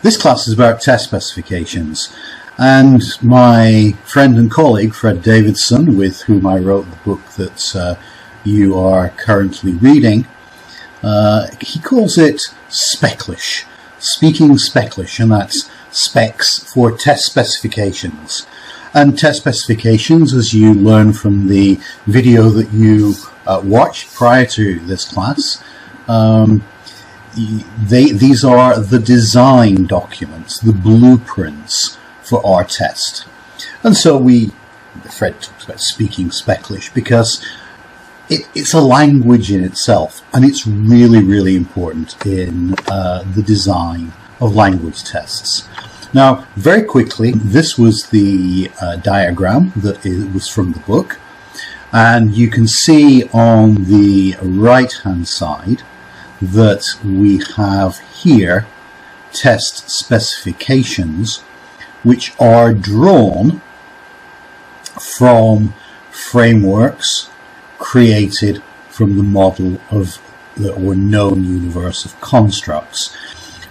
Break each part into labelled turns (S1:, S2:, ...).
S1: This class is about test specifications, and my friend and colleague Fred Davidson, with whom I wrote the book that you are currently reading, he calls it Speclish, speaking Speclish, and that's specs for test specifications. And test specifications, as you learn from the video that you watched prior to this class, these are the design documents, the blueprints for our test. And so Fred talks about speaking Speclish because it's a language in itself, and it's really, really important in the design of language tests. Now, very quickly, this was the diagram that was from the book, and you can see on the right-hand side that we have here test specifications which are drawn from frameworks created from the model of or known universe of constructs,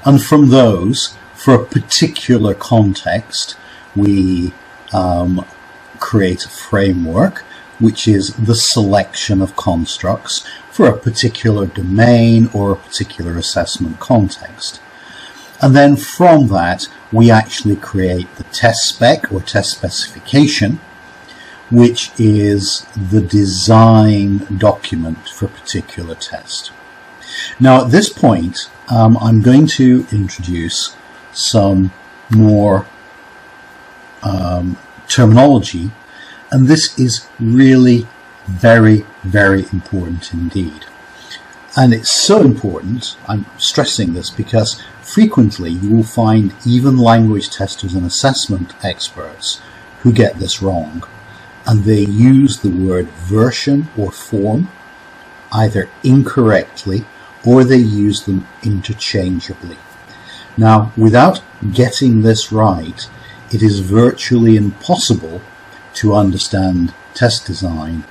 S1: and from those, for a particular context, we create a framework which is the selection of constructs for a particular domain or a particular assessment context. And then from that, we actually create the test spec or test specification, which is the design document for a particular test. Now, at this point, I'm going to introduce some more terminology, and this is really very, very important indeed. And it's so important, I'm stressing this, because frequently you will find even language testers and assessment experts who get this wrong, and they use the word version or form either incorrectly or they use them interchangeably. Now, without getting this right, it is virtually impossible to understand test design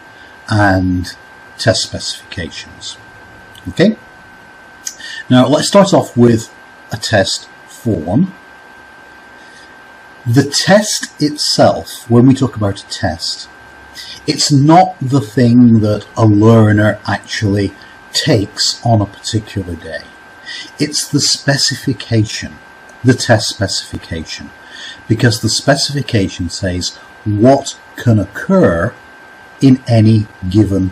S1: and test specifications. Okay? Now, let's start off with a test form. The test itself, when we talk about a test, it's not the thing that a learner actually takes on a particular day. It's the specification, the test specification, because the specification says what can occur in any given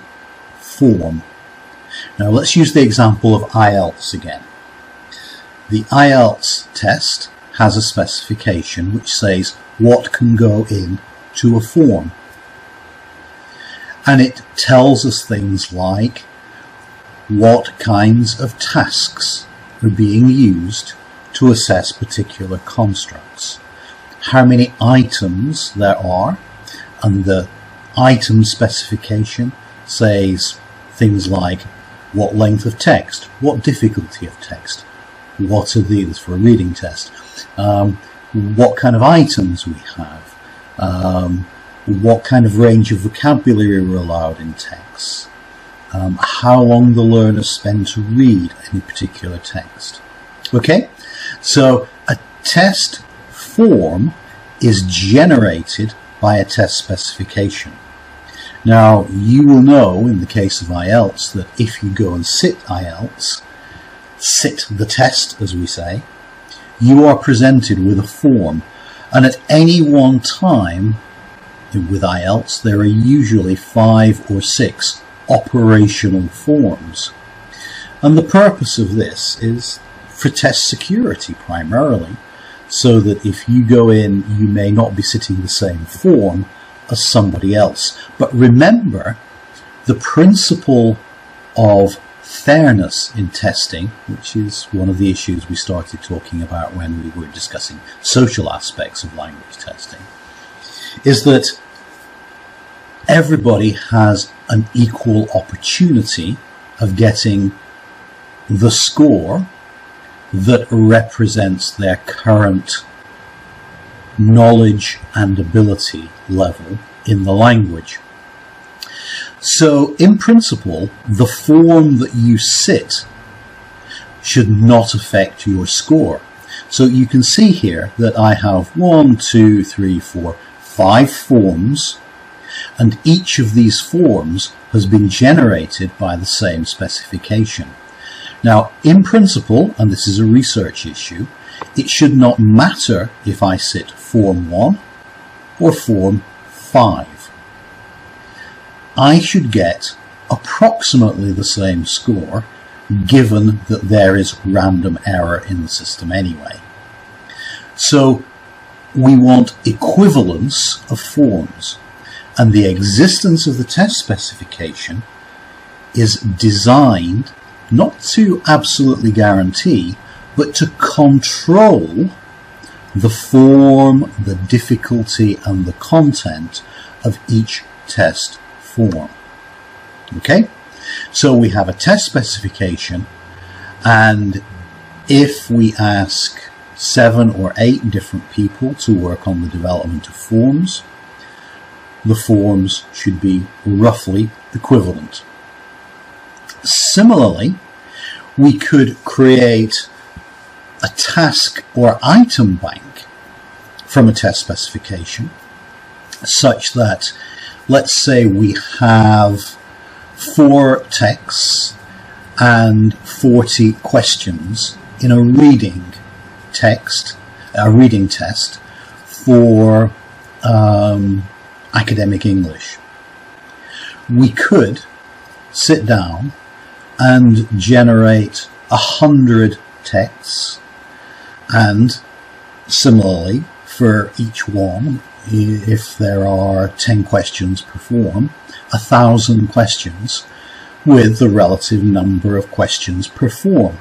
S1: form. Now let's use the example of IELTS again. The IELTS test has a specification which says what can go in to a form. And it tells us things like what kinds of tasks are being used to assess particular constructs, how many items there are, and the item specification says things like what length of text, what difficulty of text, what are these for a reading test, what kind of items we have, what kind of range of vocabulary we're allowed in text, how long the learner spend to read any particular text. Okay, so a test form is generated by a test specification. Now, you will know in the case of IELTS that if you go and sit IELTS, sit the test as we say, you are presented with a form, and at any one time with IELTS there are usually 5 or 6 operational forms, and the purpose of this is for test security primarily, so that if you go in you may not be sitting the same form as somebody else. But remember, the principle of fairness in testing, which is one of the issues we started talking about when we were discussing social aspects of language testing, is that everybody has an equal opportunity of getting the score that represents their current knowledge and ability level in the language. So, in principle, the form that you sit should not affect your score. So you can see here that I have 1, 2, 3, 4, 5 forms, and each of these forms has been generated by the same specification. Now, in principle, and this is a research issue, it should not matter if I sit form 1 or form 5. I should get approximately the same score, given that there is random error in the system anyway. So we want equivalence of forms, and the existence of the test specification is designed not to absolutely guarantee, but to control the form, the difficulty, and the content of each test form. Okay? So we have a test specification, and if we ask 7 or 8 different people to work on the development of forms, the forms should be roughly equivalent. Similarly, we could create a task or item bank from a test specification, such that, let's say we have 4 texts and 40 questions in a reading test for academic English. We could sit down and generate 100 texts, and similarly for each one, if there are 10 questions per form, 1,000 questions with the relative number of questions per form,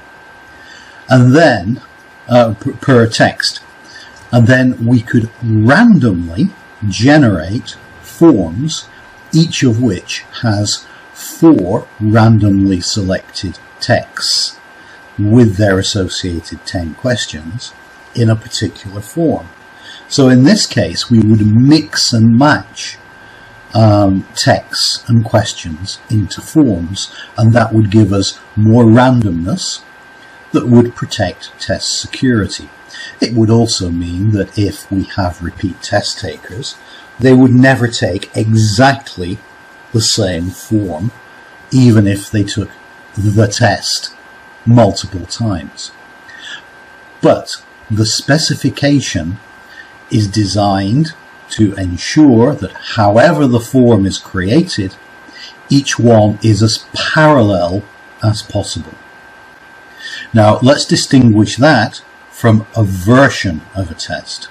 S1: and then per text, and then we could randomly generate forms, each of which has 4 randomly selected texts with their associated 10 questions in a particular form. So in this case, we would mix and match texts and questions into forms, and that would give us more randomness that would protect test security. It would also mean that if we have repeat test takers, they would never take exactly the same form, even if they took the test multiple times. But the specification is designed to ensure that however the form is created, each one is as parallel as possible. Now, let's distinguish that from a version of a test.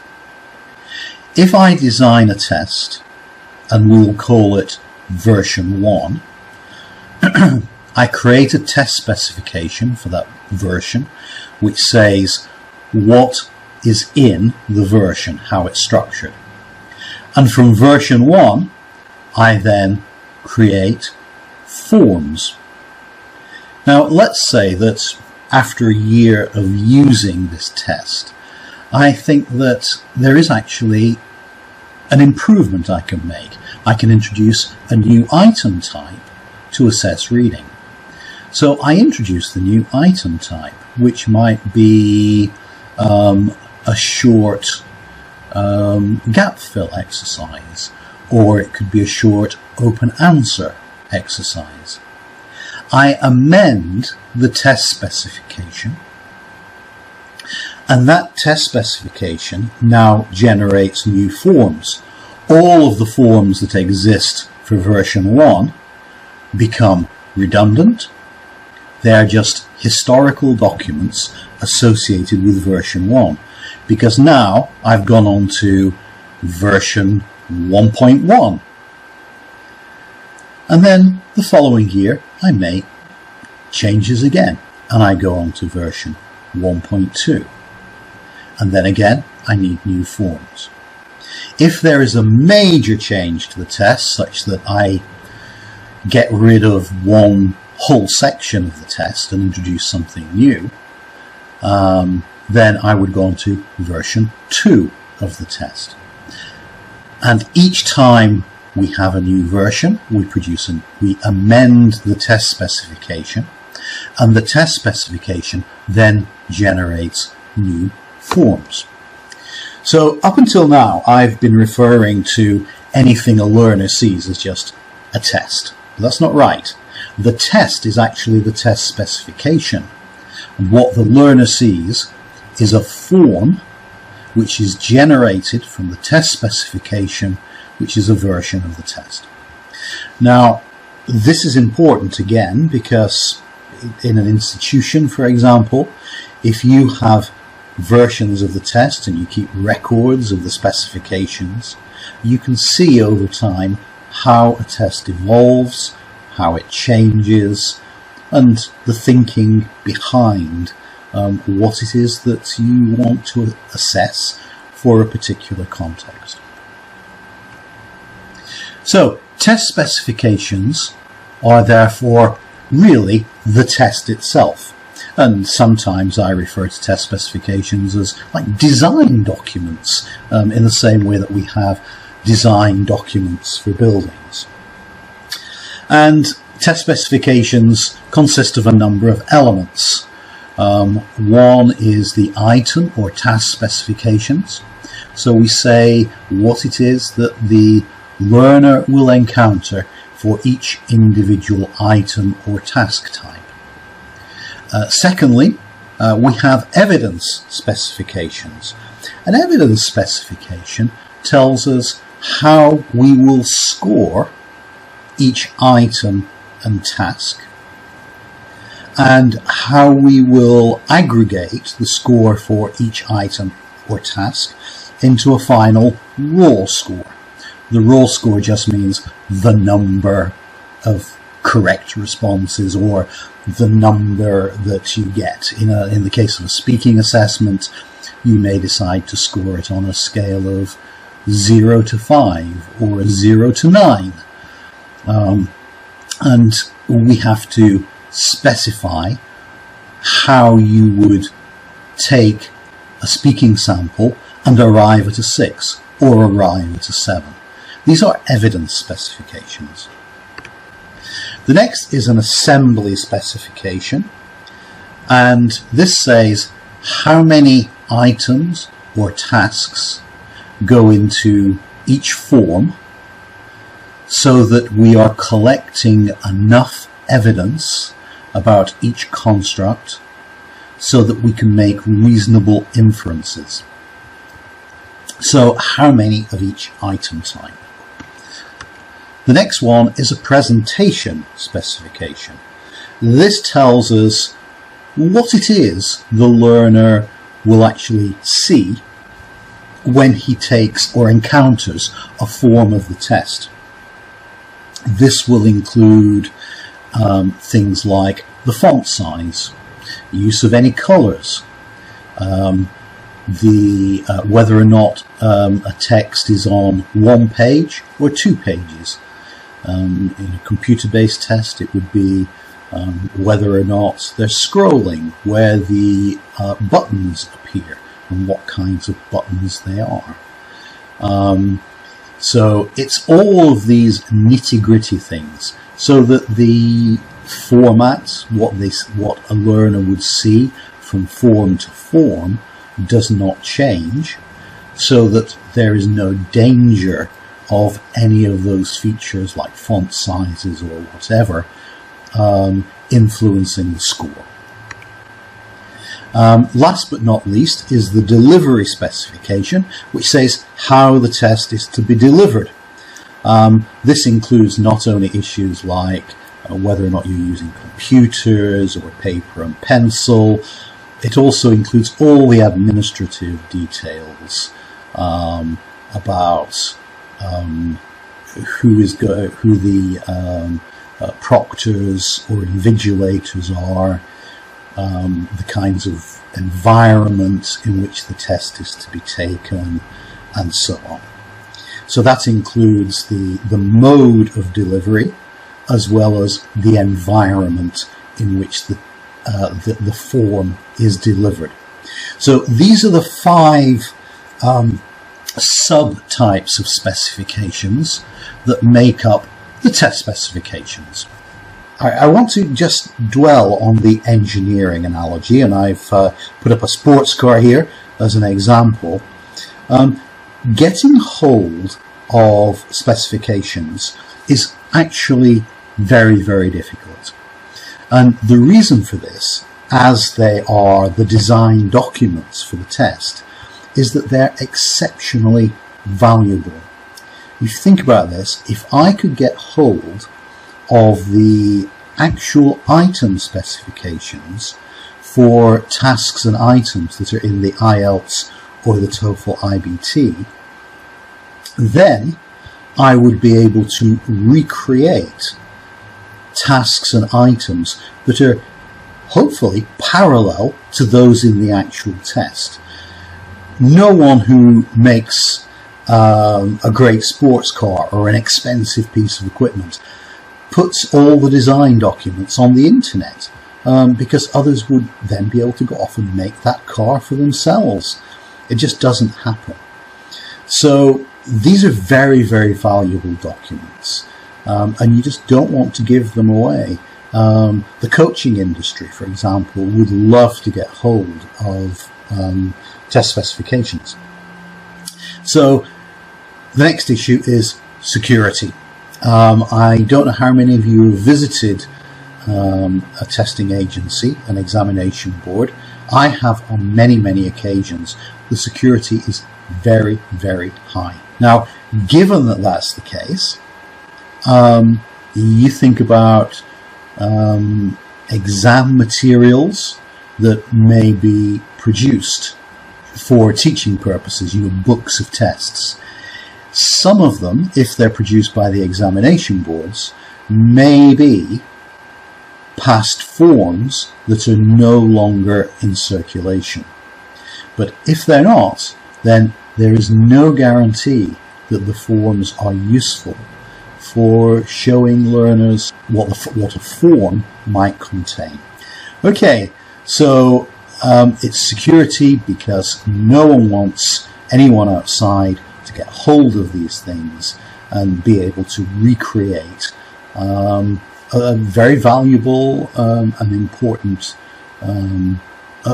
S1: If I design a test, and we'll call it version 1, I create a test specification for that version, which says what is in the version, how it's structured. And from version 1, I then create forms. Now, let's say that after a year of using this test, I think that there is actually an improvement I can make. I can introduce a new item type to assess reading. So I introduce the new item type, which might be a short gap fill exercise, or it could be a short open answer exercise. I amend the test specification, and that test specification now generates new forms. All of the forms that exist for version 1 become redundant. They are just historical documents associated with version 1, because now I've gone on to version 1.1. And then the following year I make changes again, and I go on to version 1.2. And then again I need new forms. If there is a major change to the test, such that I get rid of one whole section of the test and introduce something new, then I would go on to version 2 of the test. And each time we have a new version, we amend the test specification, and the test specification then generates new forms. So up until now, I've been referring to anything a learner sees as just a test. But that's not right. The test is actually the test specification. And what the learner sees is a form which is generated from the test specification, which is a version of the test. Now, this is important again because in an institution, for example, if you have versions of the test and you keep records of the specifications, you can see over time how a test evolves, how it changes, and the thinking behind what it is that you want to assess for a particular context. So, test specifications are therefore really the test itself. And sometimes I refer to test specifications as like design documents, in the same way that we have design documents for buildings. And test specifications consist of a number of elements. One is the item or task specifications. So we say what it is that the learner will encounter for each individual item or task type. Secondly, we have evidence specifications. An evidence specification tells us how we will score each item and task, and how we will aggregate the score for each item or task into a final raw score. The raw score just means the number of correct responses, or the number that you get. In the case of a speaking assessment, you may decide to score it on a scale of 0 to 5 or 0 to 9. And we have to specify how you would take a speaking sample and arrive at a 6 or arrive at a 7. These are evidence specifications. The next is an assembly specification, and this says how many items or tasks go into each form so that we are collecting enough evidence about each construct so that we can make reasonable inferences. So how many of each item type? The next one is a presentation specification. This tells us what it is the learner will actually see when he takes or encounters a form of the test. This will include things like the font size, use of any colours, whether or not a text is on one page or 2 pages. In a computer-based test, it would be whether or not they're scrolling, where the buttons appear, and what kinds of buttons they are. So it's all of these nitty-gritty things, so that the format, what a learner would see from form to form, does not change, so that there is no danger of any of those features like font sizes or whatever influencing the score. Last but not least is the delivery specification, which says how the test is to be delivered. This includes not only issues like whether or not you're using computers or paper and pencil. It also includes all the administrative details about who the proctors or invigilators are, the kinds of environment in which the test is to be taken, and so on. So that includes the mode of delivery, as well as the environment in which the form is delivered. So these are the 5 subtypes of specifications that make up the test specifications. I want to just dwell on the engineering analogy, and I've put up a sports car here as an example. Getting hold of specifications is actually very, very difficult. And the reason for this, as they are the design documents for the test, is that they're exceptionally valuable. If you think about this, if I could get hold of the actual item specifications for tasks and items that are in the IELTS or the TOEFL IBT, then I would be able to recreate tasks and items that are hopefully parallel to those in the actual test. No one who makes a great sports car or an expensive piece of equipment puts all the design documents on the internet, because others would then be able to go off and make that car for themselves. It just doesn't happen. So these are very, very valuable documents, and you just don't want to give them away. The coaching industry, for example, would love to get hold of test specifications. So the next issue is security. I don't know how many of you have visited a testing agency, an examination board. I have on many, many occasions. The security is very, very high. Now, given that that's the case, you think about exam materials that may be produced for teaching purposes, books of tests. Some of them, if they're produced by the examination boards, may be past forms that are no longer in circulation. But if they're not, then there is no guarantee that the forms are useful for showing learners what a form might contain. Okay, so it's security, because no one wants anyone outside to get hold of these things and be able to recreate very valuable and important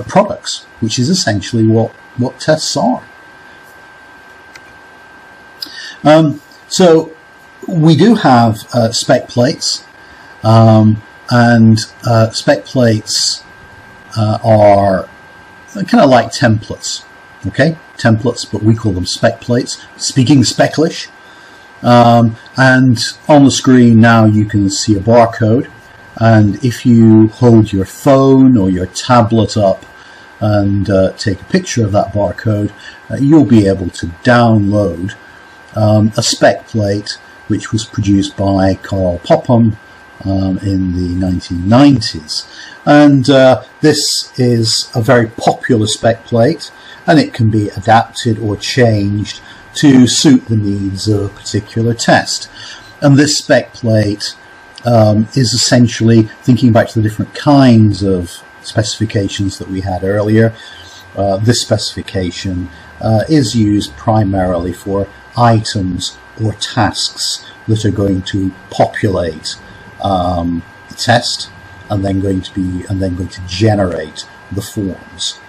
S1: products, which is essentially what tests are. So we do have spec plates, and spec plates are kind of like templates. Okay, templates, but we call them spec plates. Speaking Speclish, and on the screen now you can see a barcode, and if you hold your phone or your tablet up and take a picture of that barcode, you'll be able to download a spec plate which was produced by Carl Popham in the 1990s, and this is a very popular spec plate, and it can be adapted or changed to suit the needs of a particular test. And this spec plate is essentially, thinking back to the different kinds of specifications that we had earlier, this specification is used primarily for items or tasks that are going to populate the test and then going to generate the forms.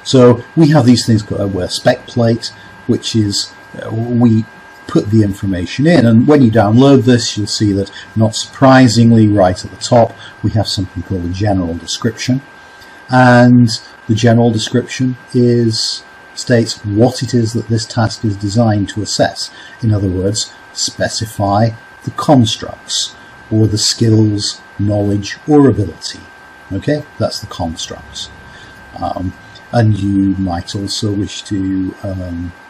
S1: So we have these things called a spec plate, which is we put the information in, and when you download this, you'll see that, not surprisingly, right at the top we have something called a general description, and the general description states what it is that this task is designed to assess. In other words, specify the constructs or the skills, knowledge or ability. Okay, that's the constructs. And you might also wish to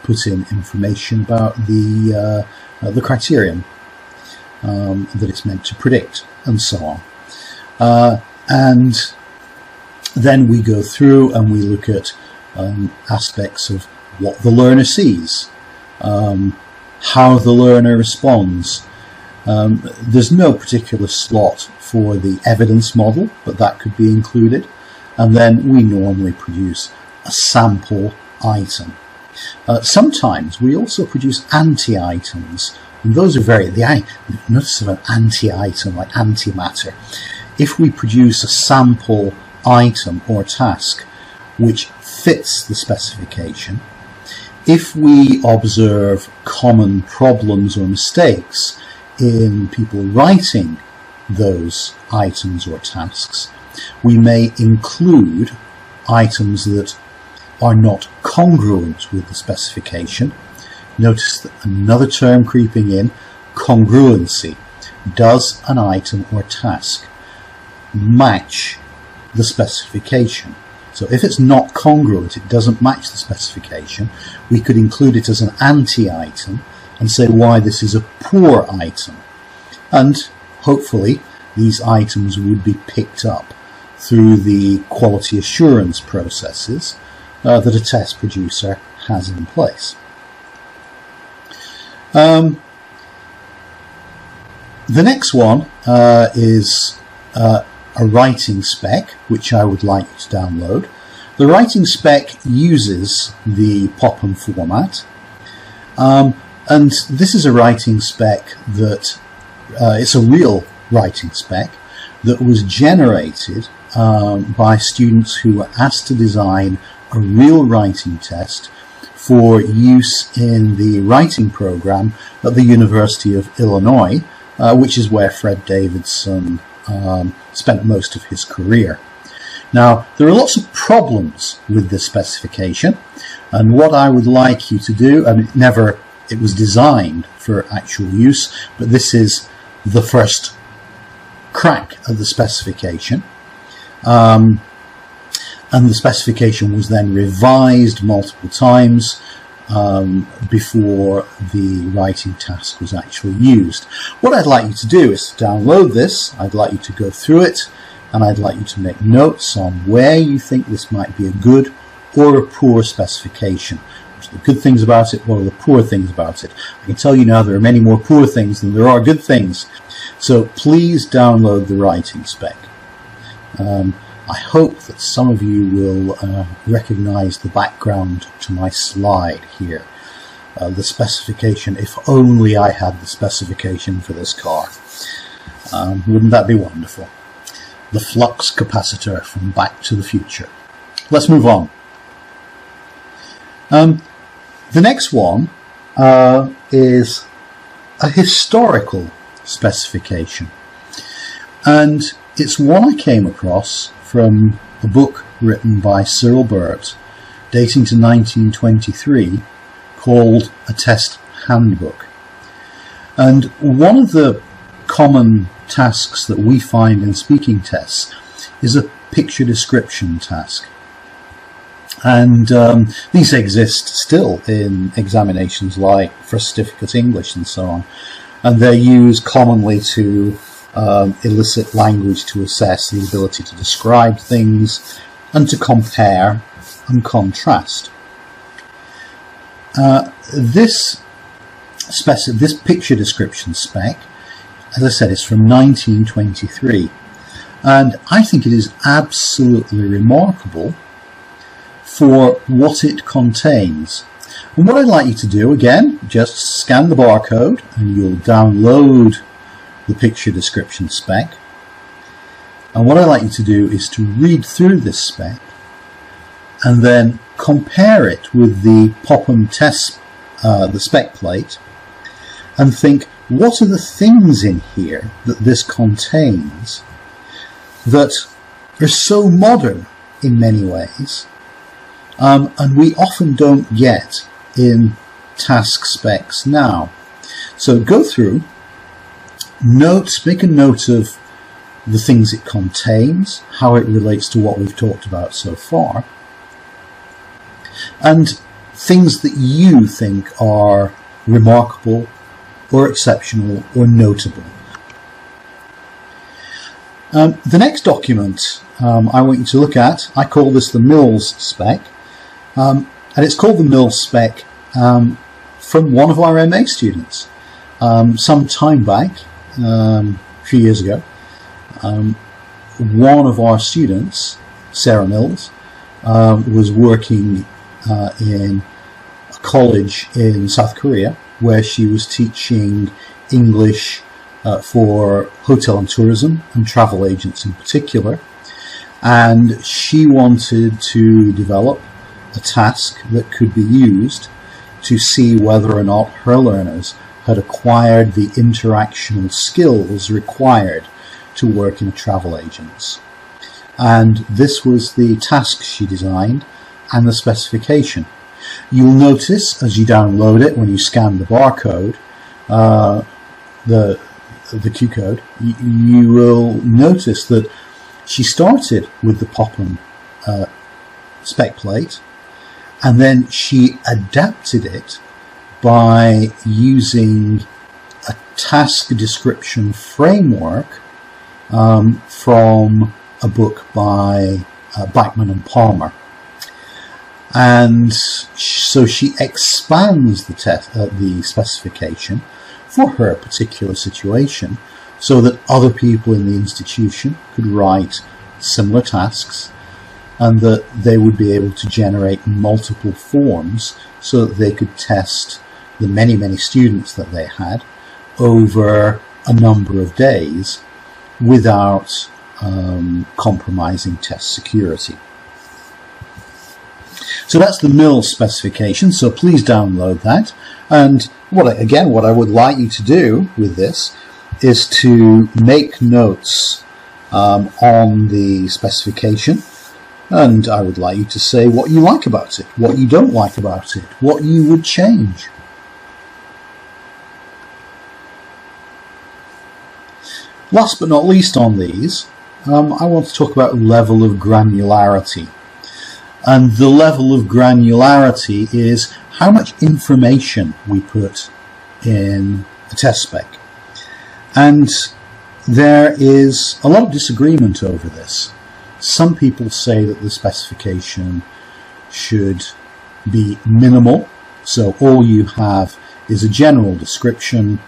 S1: put in information about the criterion that it's meant to predict, and so on. And then we go through and we look at aspects of what the learner sees, how the learner responds. There's no particular slot for the evidence model, but that could be included. And then we normally produce a sample item. Sometimes we also produce anti-items And those are notice of an anti-item, like antimatter. If we produce a sample item or task which fits the specification, if we observe common problems or mistakes in people writing those items or tasks, we may include items that are not congruent with the specification. Notice that another term creeping in, congruency. Does an item or task match the specification? So if it's not congruent, it doesn't match the specification, we could include it as an anti-item and say why this is a poor item. And hopefully these items would be picked up through the quality assurance processes that a test producer has in place. The next one is a writing spec, which I would like you to download. The writing spec uses the Popham format, and this is a writing spec that it's a real writing spec that was generated by students who were asked to design a real writing test for use in the writing program at the University of Illinois, which is where Fred Davidson spent most of his career. Now, there are lots of problems with this specification, and what I would like you to do, it was designed for actual use, but this is the first crack at the specification. And the specification was then revised multiple times before the writing task was actually used. What I'd like you to do is to download this. I'd like you to go through it, and I'd like you to make notes on where you think this might be a good or a poor specification. What are the good things about it? What are the poor things about it? I can tell you now there are many more poor things than there are good things. So please download the writing spec. I hope that some of you will recognize the background to my slide here. The specification, if only I had the specification for this car. Wouldn't that be wonderful? The flux capacitor from Back to the Future. Let's move on. The next one is a historical specification. And it's one I came across from a book written by Cyril Burt, dating to 1923, called A Test Handbook. And one of the common tasks that we find in speaking tests is a picture description task. And these exist still in examinations like for certificate English and so on. And they're used commonly to elicit language to assess the ability to describe things and to compare and contrast. This picture description spec, as I said, is from 1923, and I think it is absolutely remarkable for what it contains. And what I'd like you to do, again, just scan the barcode and you'll download the picture description spec. And what I'd like you to do is to read through this spec and then compare it with the Popham test, the spec plate, and think, what are the things in here that this contains that are so modern in many ways, and we often don't get in task specs now. So go through, make a note of the things it contains, how it relates to what we've talked about so far, and things that you think are remarkable or exceptional or notable. The next document I want you to look at, I call this the Mills spec, and it's called the Mills spec from one of our MA students. Some time back, a few years ago, one of our students, Sarah Mills, was working in a college in South Korea, where she was teaching English for hotel and tourism and travel agents in particular, and she wanted to develop a task that could be used to see whether or not her learners had acquired the interactional skills required to work in a travel agent's. And this was the task she designed and the specification. You'll notice as you download it, when you scan the barcode, the Q code, you will notice that she started with the Popham spec plate, and then she adapted it by using a task description framework from a book by Bachman and Palmer. And so she expands the specification for her particular situation so that other people in the institution could write similar tasks, and that they would be able to generate multiple forms so that they could test the many, many students that they had over a number of days without compromising test security. So that's the Mills specification, so please download that. And what I would like you to do with this is to make notes on the specification, and I would like you to say what you like about it, what you don't like about it, what you would change. Last but not least on these, I want to talk about level of granularity. And the level of granularity is how much information we put in a test spec. And there is a lot of disagreement over this. Some people say that the specification should be minimal, so all you have is a general description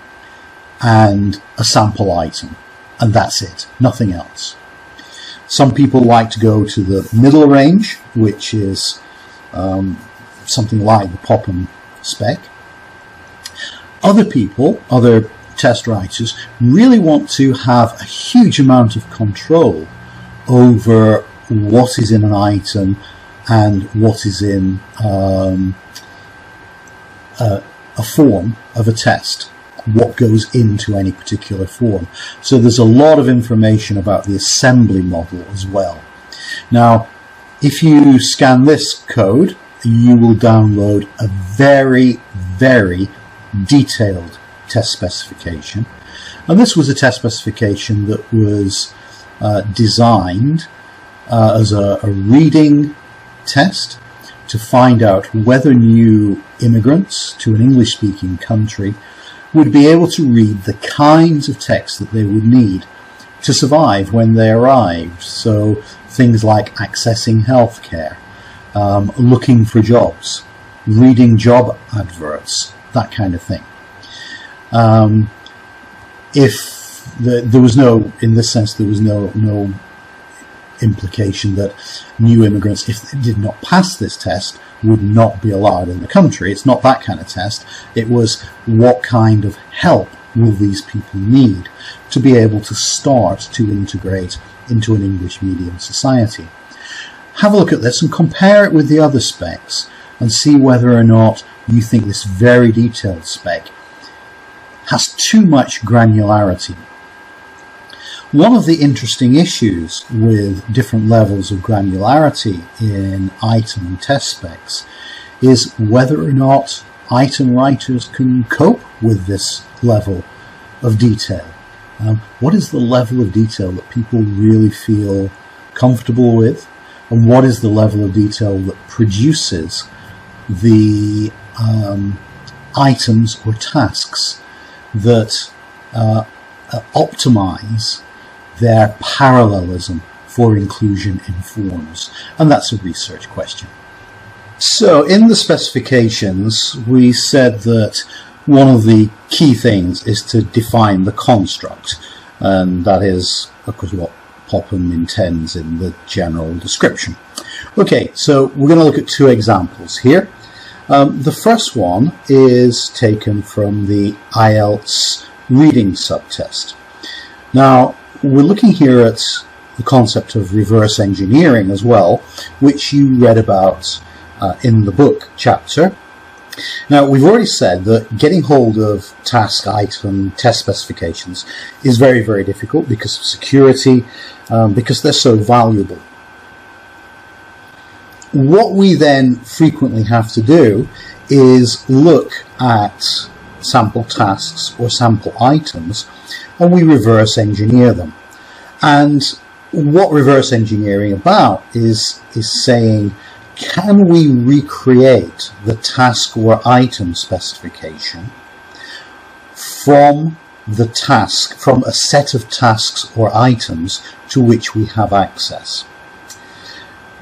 S1: and a sample item, and that's it, nothing else. Some people like to go to the middle range, which is something like the Popham spec. Other people, other test writers, really want to have a huge amount of control over what is in an item and what is in a form of a test, what goes into any particular form. So there's a lot of information about the assembly model as well. Now, if you scan this code, you will download a very, very detailed test specification. And this was a test specification that was designed as a reading test to find out whether new immigrants to an English-speaking country would be able to read the kinds of text that they would need to survive when they arrived. So things like accessing healthcare, looking for jobs, reading job adverts, that kind of thing. If there was no, in this sense, there was no implication that new immigrants, if they did not pass this test, would not be allowed in the country. It's not that kind of test. It was what kind of help will these people need to be able to start to integrate into an English medium society. Have a look at this and compare it with the other specs and see whether or not you think this very detailed spec has too much granularity. One of the interesting issues with different levels of granularity in item and test specs is whether or not item writers can cope with this level of detail. What is the level of detail that people really feel comfortable with, and what is the level of detail that produces the items or tasks that optimize their parallelism for inclusion in forms? And that's a research question. So in the specifications, we said that one of the key things is to define the construct, and that is, of course, what Popham intends in the general description. Okay, so we're going to look at two examples here. The first one is taken from the IELTS reading subtest. Now, we're looking here at the concept of reverse engineering as well, which you read about in the book chapter. Now, we've already said that getting hold of task item test specifications is very, very difficult because of security, because they're so valuable. What we then frequently have to do is look at sample tasks or sample items, and we reverse engineer them. And what reverse engineering about is saying, can we recreate the task or item specification from the task, from a set of tasks or items to which we have access?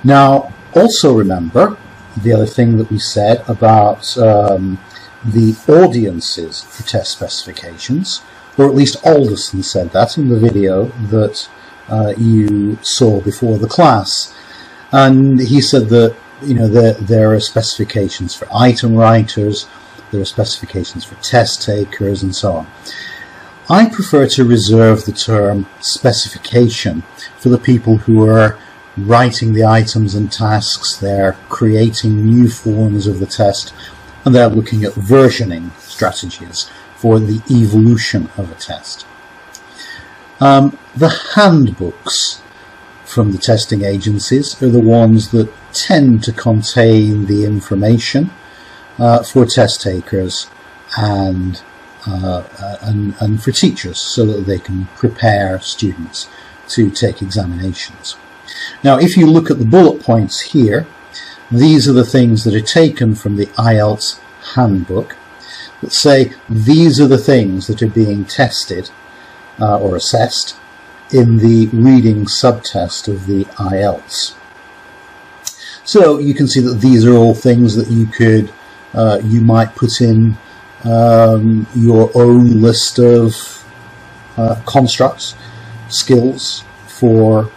S1: Now, also remember the other thing that we said about the audiences for test specifications, or at least Alderson said that in the video that you saw before the class. And he said that, you know, there are specifications for item writers, there are specifications for test takers, and so on. I prefer to reserve the term specification for the people who are writing the items and tasks, they're creating new forms of the test, and they're looking at versioning strategies for the evolution of a test. The handbooks from the testing agencies are the ones that tend to contain the information for test takers and for teachers, so that they can prepare students to take examinations. Now, if you look at the bullet points here, these are the things that are taken from the IELTS handbook that say these are the things that are being tested or assessed in the reading subtest of the IELTS. So you can see that these are all things that you could, you might put in your own list of constructs, skills for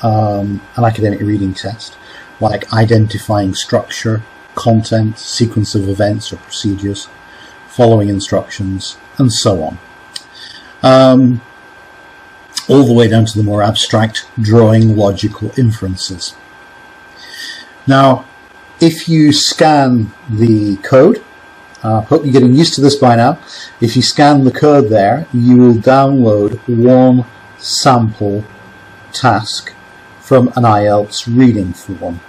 S1: an academic reading test, like identifying structure, content, sequence of events or procedures, following instructions, and so on. All the way down to the more abstract drawing logical inferences. Now, if you scan the code, I hope you're getting used to this by now. If you scan the code there, you will download one sample task from an IELTS reading form.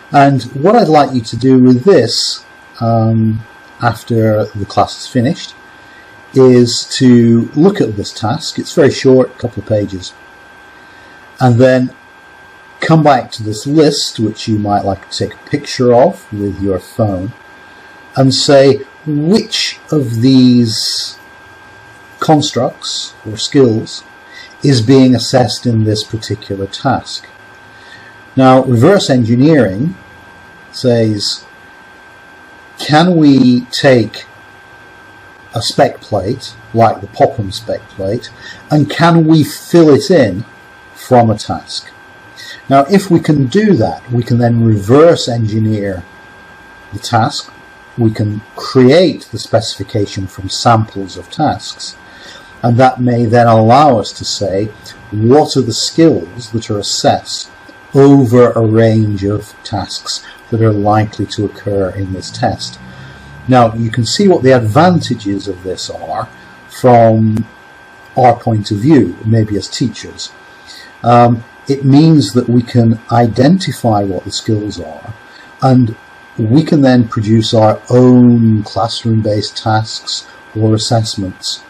S1: And what I'd like you to do with this, after the class is finished, is to look at this task. It's very short, a couple of pages, and then come back to this list, which you might like to take a picture of with your phone, and say which of these constructs or skills is being assessed in this particular task. Now, reverse engineering says, can we take a spec plate, like the Popham spec plate, and can we fill it in from a task? Now, if we can do that, we can then reverse engineer the task. We can create the specification from samples of tasks, and that may then allow us to say what are the skills that are assessed over a range of tasks that are likely to occur in this test. Now, you can see what the advantages of this are from our point of view, maybe as teachers. It means that we can identify what the skills are, and we can then produce our own classroom-based tasks or assessments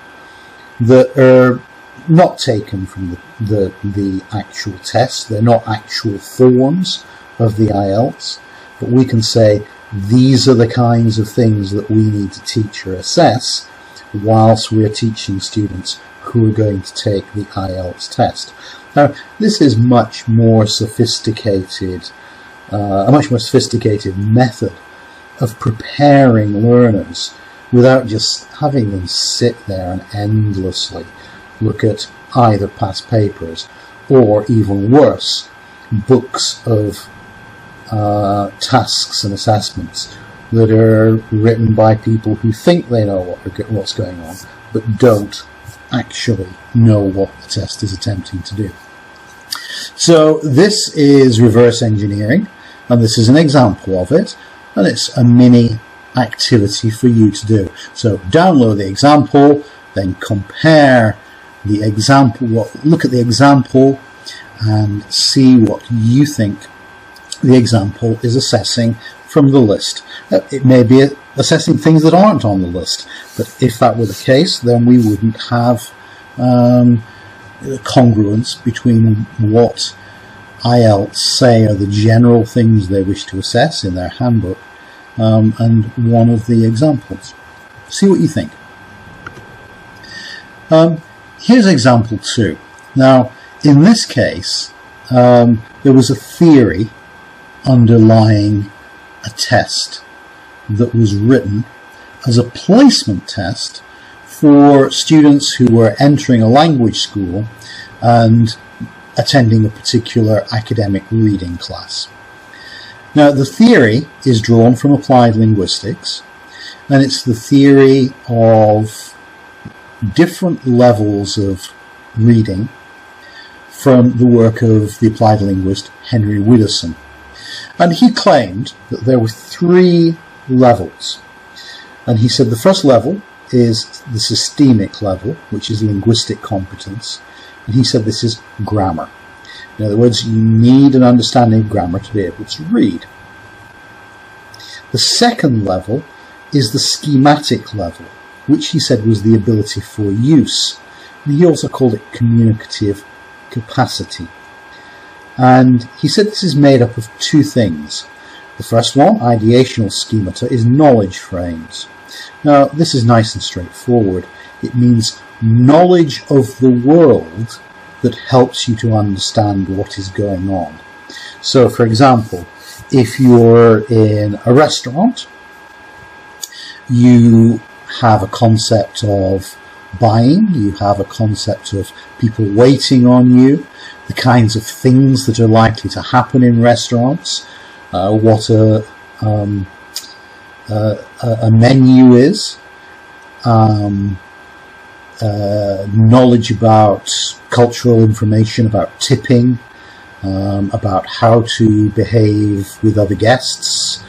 S1: that are not taken from the actual test. They're not actual forms of the IELTS, but we can say these are the kinds of things that we need to teach or assess whilst we're teaching students who are going to take the IELTS test. Now, this is much more sophisticated, a much more sophisticated method of preparing learners without just having them sit there and endlessly look at either past papers or, even worse, books of tasks and assessments that are written by people who think they know what's going on, but don't actually know what the test is attempting to do. So this is reverse engineering, and this is an example of it, and it's a mini activity for you to do. So download the example, then compare the example, look at the example and see what you think the example is assessing from the list. It may be assessing things that aren't on the list, but if that were the case, then we wouldn't have congruence between what IELTS say are the general things they wish to assess in their handbook and one of the examples. See what you think. Here's example 2. Now, in this case, there was a theory underlying a test that was written as a placement test for students who were entering a language school and attending a particular academic reading class. Now, the theory is drawn from applied linguistics, and it's the theory of different levels of reading from the work of the applied linguist Henry Widdowson. And he claimed that there were 3 levels. And he said the first level is the systemic level, which is linguistic competence. And he said this is grammar. In other words, you need an understanding of grammar to be able to read. The second level is the schematic level, which he said was the ability for use. And he also called it communicative capacity. And he said this is made up of 2 things. The first one, ideational schemata, is knowledge frames. Now, this is nice and straightforward. It means knowledge of the world that helps you to understand what is going on. So, for example, if you're in a restaurant, you have a concept of buying, you have a concept of people waiting on you, the kinds of things that are likely to happen in restaurants, what a menu is, knowledge about cultural information, about tipping, about how to behave with other guests,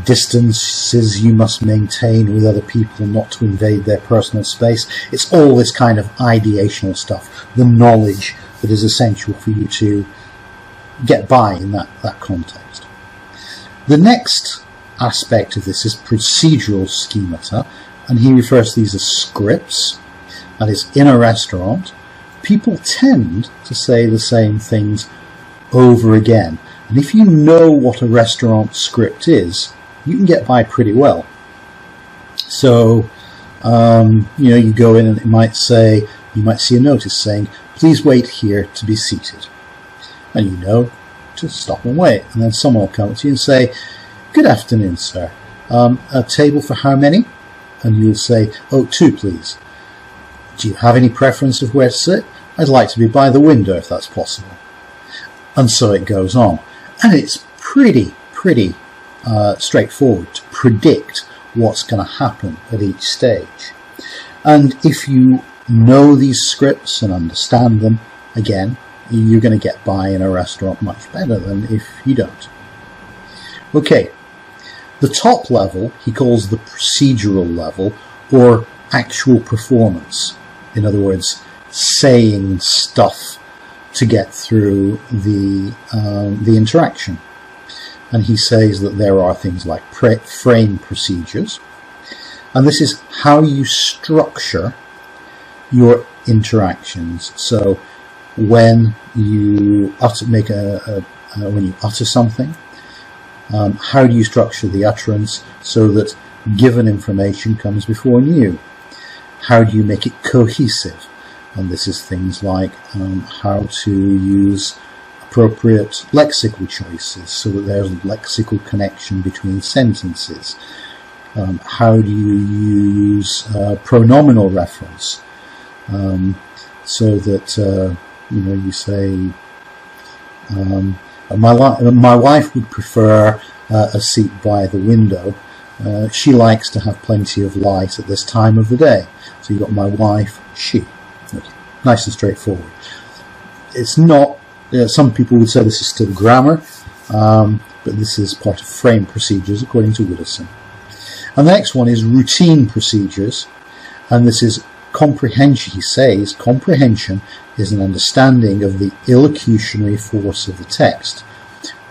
S1: distances you must maintain with other people not to invade their personal space. It's all this kind of ideational stuff, the knowledge that is essential for you to get by in that context. The next aspect of this is procedural schemata, and he refers to these as scripts. That is, in a restaurant, people tend to say the same things over again. And if you know what a restaurant script is, you can get by pretty well. So, you go in and you might see a notice saying, please wait here to be seated. And you know to stop and wait. And then someone will come to you and say, good afternoon, sir. A table for how many? And you'll say, 2, please. Do you have any preference of where to sit? I'd like to be by the window if that's possible. And so it goes on. And it's pretty straightforward to predict what's going to happen at each stage. And if you know these scripts and understand them, again, you're going to get by in a restaurant much better than if you don't. Okay, the top level he calls the procedural level, or actual performance. In other words, saying stuff to get through the interaction. And he says that there are things like frame procedures, and this is how you structure your interactions. So when you utter something, how do you structure the utterance so that given information comes before new? How do you make it cohesive? And this is things like how to use appropriate lexical choices so that there's a lexical connection between sentences. How do you use pronominal reference so that you say My wife would prefer a seat by the window. She likes to have plenty of light at this time of the day. So you've got my wife, she. Okay. Nice and straightforward. It's not, some people would say this is still grammar, but this is part of frame procedures according to Davidson. And the next one is routine procedures, and this is comprehension. He says comprehension is an understanding of the illocutionary force of the text,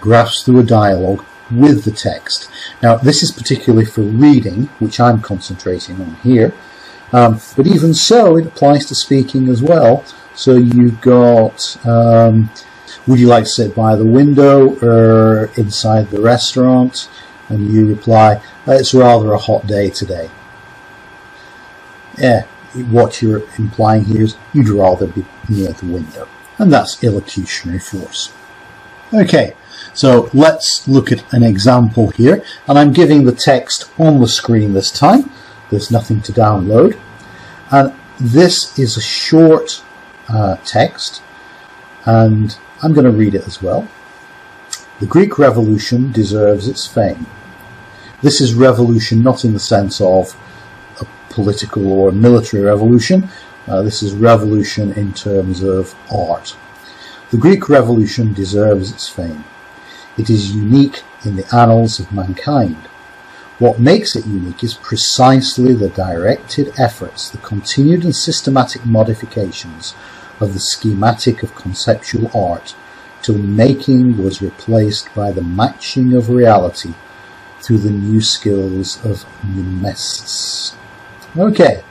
S1: grasped through a dialogue with the text. Now, this is particularly for reading, which I'm concentrating on here, but even so, it applies to speaking as well. So you've got, would you like to sit by the window or inside the restaurant? And you reply, it's rather a hot day today. Yeah, what you're implying here is you'd rather be near the window. And that's illocutionary force. Okay, so let's look at an example here. And I'm giving the text on the screen this time. There's nothing to download. And this is a short text, and I'm going to read it as well. The Greek Revolution deserves its fame. This is revolution not in the sense of a political or a military revolution. This is revolution in terms of art. The Greek Revolution deserves its fame. It is unique in the annals of mankind. What makes it unique is precisely the directed efforts, the continued and systematic modifications of the schematic of conceptual art, till making was replaced by the matching of reality through the new skills of mimesis. Okay,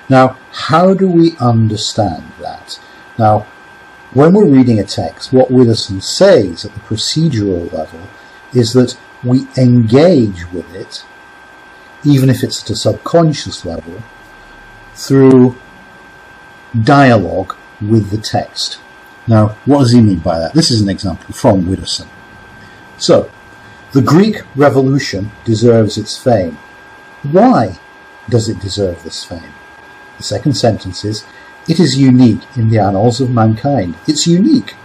S1: now how do we understand that? Now, when we're reading a text, what Davidson says at the procedural level is that we engage with it, even if it's at a subconscious level, through dialogue with the text. Now, what does he mean by that? This is an example from Davidson. So, the Greek Revolution deserves its fame. Why does it deserve this fame? The second sentence is, it is unique in the annals of mankind. It's unique.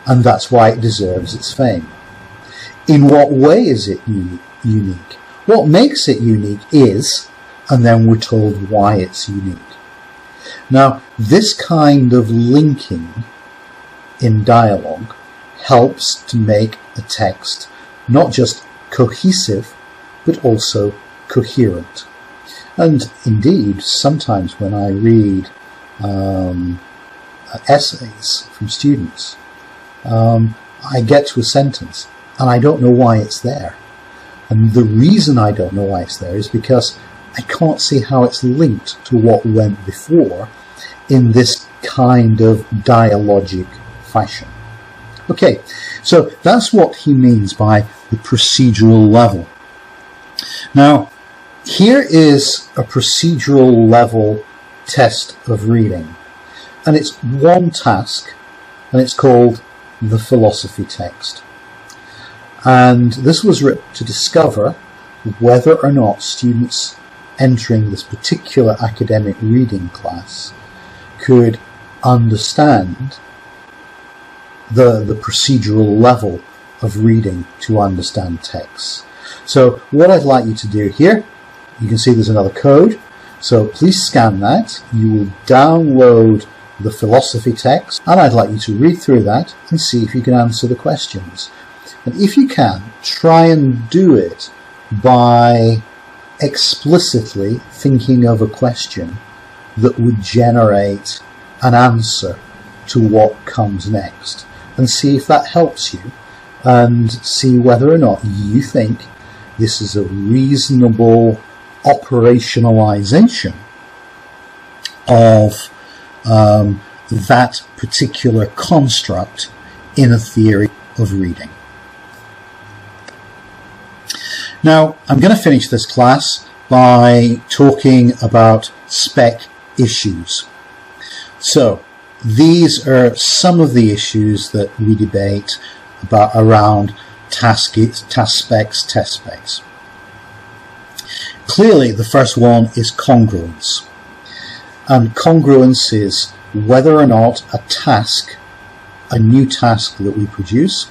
S1: And that's why it deserves its fame. In what way is it unique? What makes it unique is, and then we're told why it's unique. Now, this kind of linking in dialogue helps to make a text not just cohesive, but also coherent. And indeed, sometimes when I read essays from students, I get to a sentence and I don't know why it's there. And the reason I don't know why it's there is because I can't see how it's linked to what went before in this kind of dialogic fashion. Okay, so that's what he means by the procedural level. Now, here is a procedural level test of reading, and it's one task, and it's called the philosophy text. And this was written to discover whether or not students entering this particular academic reading class could understand the procedural level of reading to understand texts. So what I'd like you to do here, you can see there's another code, so please scan that. You will download the philosophy text, and I'd like you to read through that and see if you can answer the questions. And if you can, try and do it by explicitly thinking of a question that would generate an answer to what comes next, and see if that helps you, and see whether or not you think this is a reasonable operationalization of that particular construct in a theory of reading. Now, I'm going to finish this class by talking about spec issues. So, these are some of the issues that we debate about around task specs, test specs. Clearly, the first one is congruence. And congruence is whether or not a task a new task that we produce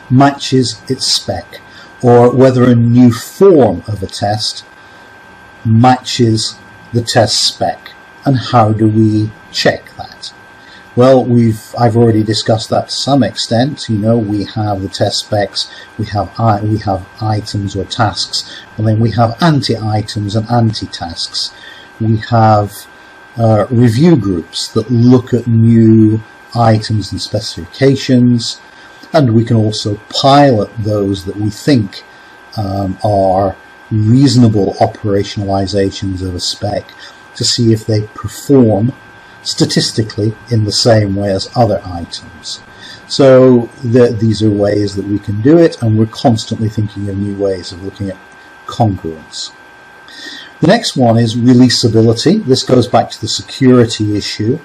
S1: matches its spec, or whether a new form of a test matches the test spec, and how do we check that? Well, I've already discussed that to some extent. We have the test specs, we have items or tasks, and then we have anti-items and anti-tasks. We have review groups that look at new items and specifications, and we can also pilot those that we think are reasonable operationalizations of a spec to see if they perform statistically in the same way as other items. So these are ways that we can do it, and we're constantly thinking of new ways of looking at congruence. The next one is releasability. This goes back to the security issue.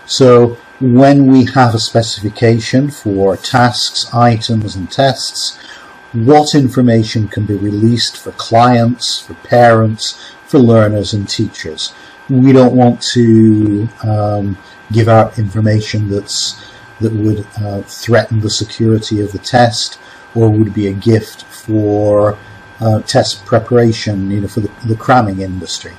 S1: So when we have a specification for tasks, items, and tests, what information can be released for clients, for parents, for learners and teachers? We don't want to give out information that would threaten the security of the test, or would be a gift for test preparation, for the cramming industry.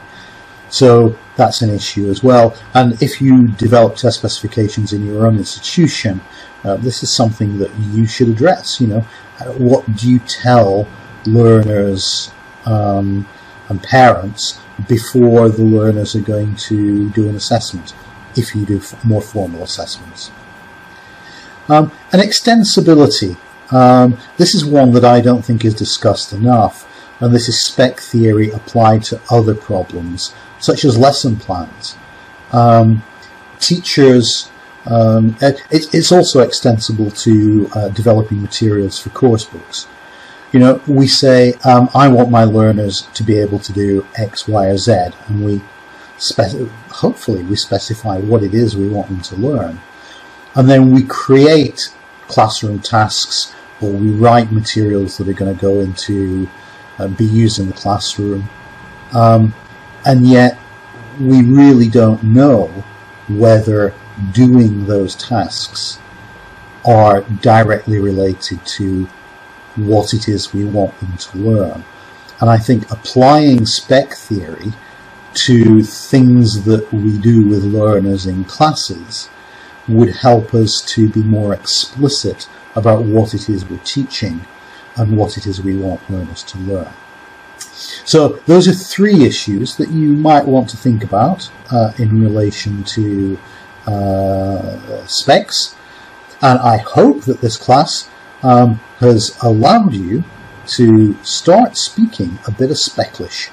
S1: So that's an issue as well. And if you develop test specifications in your own institution, this is something that you should address. What do you tell learners and parents before the learners are going to do an assessment, if you do more formal assessments? And extensibility. This is one that I don't think is discussed enough, and this is spec theory applied to other problems, such as lesson plans. Teachers, it's also extensible to developing materials for course books. We say, I want my learners to be able to do X, Y, or Z, and hopefully we specify what it is we want them to learn. And then we create classroom tasks, or we write materials that are going to go into, be used in the classroom. And yet we really don't know whether doing those tasks are directly related to what it is we want them to learn. And I think applying spec theory to things that we do with learners in classes would help us to be more explicit about what it is we're teaching and what it is we want learners to learn. So those are three issues that you might want to think about in relation to specs. And I hope that this class has allowed you to start speaking a bit of Speclish.